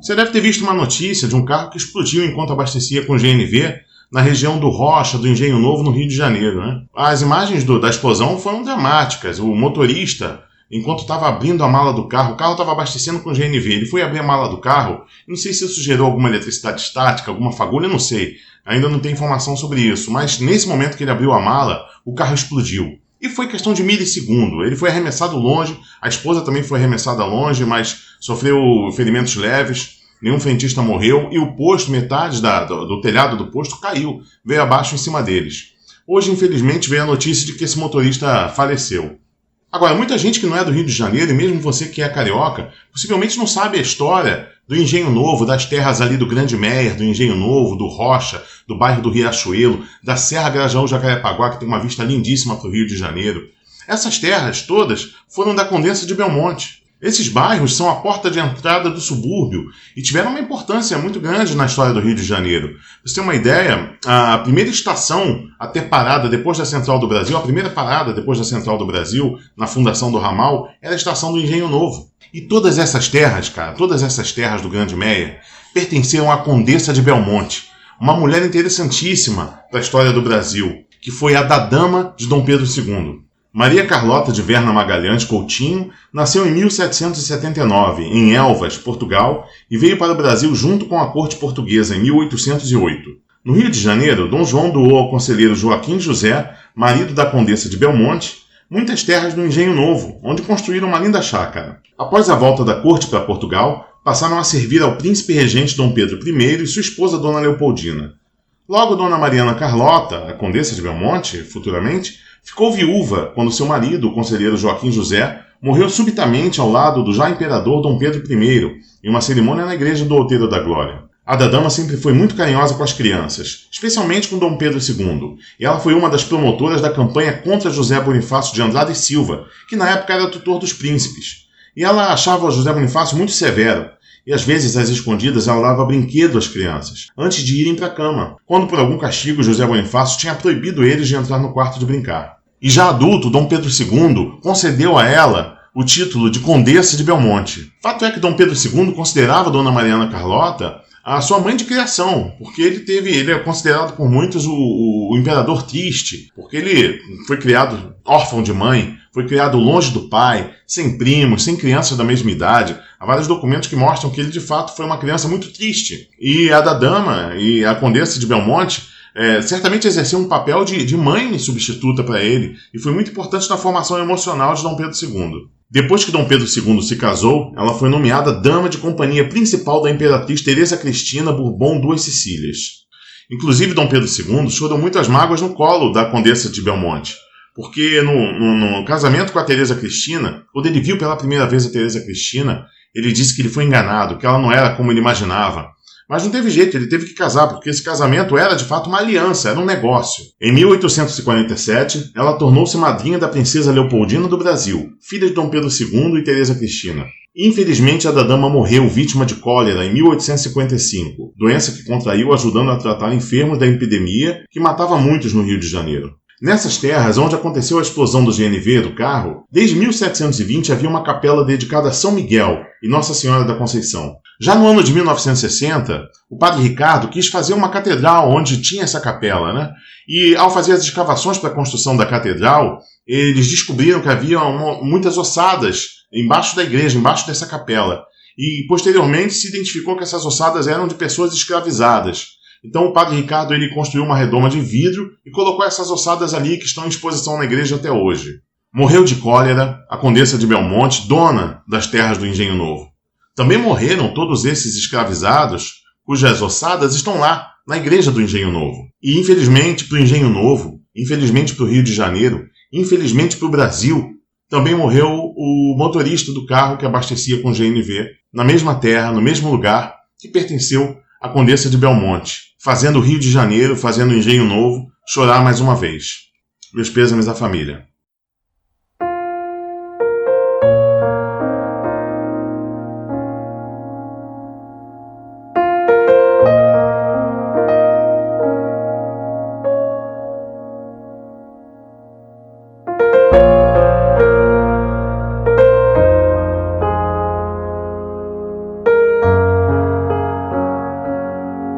Você deve ter visto uma notícia de um carro que explodiu enquanto abastecia com GNV na região do Rocha, do Engenho Novo, no Rio de Janeiro, né? As imagens da explosão foram dramáticas. O motorista, enquanto estava abrindo a mala do carro, o carro estava abastecendo com GNV, ele foi abrir a mala do carro, não sei se isso gerou alguma eletricidade estática, alguma fagulha, eu não sei. Ainda não tem informação sobre isso, mas nesse momento que ele abriu a mala, o carro explodiu. E foi questão de milissegundo. Ele foi arremessado longe, a esposa também foi arremessada longe, mas sofreu ferimentos leves. Nenhum frentista morreu e o posto, metade do telhado do posto caiu, veio abaixo em cima deles. Hoje, infelizmente, veio a notícia de que esse motorista faleceu. Agora, muita gente que não é do Rio de Janeiro, e mesmo você que é carioca, possivelmente não sabe a história do Engenho Novo, das terras ali do Grande Meier, do Engenho Novo, do Rocha, do bairro do Riachuelo, da Serra Grajaú-Jacarepaguá, que tem uma vista lindíssima para o Rio de Janeiro. Essas terras todas foram da Condessa de Belmonte. Esses bairros são a porta de entrada do subúrbio e tiveram uma importância muito grande na história do Rio de Janeiro. Pra você ter uma ideia, a primeira estação a ter parada depois da Central do Brasil, a primeira parada depois da Central do Brasil, na fundação do ramal, era a estação do Engenho Novo. E todas essas terras, cara, todas essas terras do Grande Meier, pertenceram à Condessa de Belmonte, uma mulher interessantíssima para a história do Brasil, que foi a dadama de Dom Pedro II. Maria Carlota de Verna Magalhães Coutinho nasceu em 1779, em Elvas, Portugal, e veio para o Brasil junto com a corte portuguesa em 1808. No Rio de Janeiro, Dom João doou ao conselheiro Joaquim José, marido da Condessa de Belmonte, muitas terras no Engenho Novo, onde construíram uma linda chácara. Após a volta da corte para Portugal, passaram a servir ao príncipe regente Dom Pedro I e sua esposa Dona Leopoldina. Logo, Dona Mariana Carlota, a Condessa de Belmonte, futuramente, ficou viúva quando seu marido, o conselheiro Joaquim José, morreu subitamente ao lado do já imperador Dom Pedro I, em uma cerimônia na igreja do Outeiro da Glória. A dadama sempre foi muito carinhosa com as crianças, especialmente com Dom Pedro II, e ela foi uma das promotoras da campanha contra José Bonifácio de Andrade e Silva, que na época era tutor dos príncipes. E ela achava José Bonifácio muito severo, e às vezes, às escondidas, ela dava brinquedo às crianças, antes de irem para a cama, quando por algum castigo José Bonifácio tinha proibido eles de entrar no quarto de brincar. E já adulto, Dom Pedro II concedeu a ela o título de Condessa de Belmonte. Fato é que Dom Pedro II considerava Dona Mariana Carlota a sua mãe de criação, porque ele é considerado por muitos o imperador triste, porque ele foi criado órfão de mãe, foi criado longe do pai, sem primos, sem crianças da mesma idade. Há vários documentos que mostram que ele de fato foi uma criança muito triste. E a dadama e a Condessa de Belmonte certamente exerceu um papel de mãe substituta para ele e foi muito importante na formação emocional de Dom Pedro II. Depois que Dom Pedro II se casou, ela foi nomeada dama de companhia principal da imperatriz Teresa Cristina Bourbon Duas Sicílias. Inclusive, Dom Pedro II chorou muitas mágoas no colo da Condessa de Belmonte, porque no casamento com a Teresa Cristina, quando ele viu pela primeira vez a Teresa Cristina, ele disse que ele foi enganado, que ela não era como ele imaginava. Mas não teve jeito, ele teve que casar, porque esse casamento era de fato uma aliança, era um negócio. Em 1847, ela tornou-se madrinha da princesa Leopoldina do Brasil, filha de Dom Pedro II e Teresa Cristina. Infelizmente, a dadama morreu vítima de cólera em 1855, doença que contraiu ajudando a tratar enfermos da epidemia que matava muitos no Rio de Janeiro. Nessas terras, onde aconteceu a explosão do GNV do carro, desde 1720 havia uma capela dedicada a São Miguel e Nossa Senhora da Conceição. Já no ano de 1960, o padre Ricardo quis fazer uma catedral onde tinha essa capela, né? E ao fazer as escavações para a construção da catedral, eles descobriram que havia muitas ossadas embaixo da igreja, embaixo dessa capela. E posteriormente se identificou que essas ossadas eram de pessoas escravizadas. Então o padre Ricardo ele construiu uma redoma de vidro e colocou essas ossadas ali que estão em exposição na igreja até hoje. Morreu de cólera a Condessa de Belmonte, dona das terras do Engenho Novo. Também morreram todos esses escravizados, cujas ossadas estão lá, na igreja do Engenho Novo. E infelizmente para o Engenho Novo, infelizmente para o Rio de Janeiro, infelizmente para o Brasil, também morreu o motorista do carro que abastecia com GNV, na mesma terra, no mesmo lugar, que pertenceu à Condessa de Belmonte, fazendo o Rio de Janeiro, fazendo o Engenho Novo, chorar mais uma vez. Meus pêsames à família.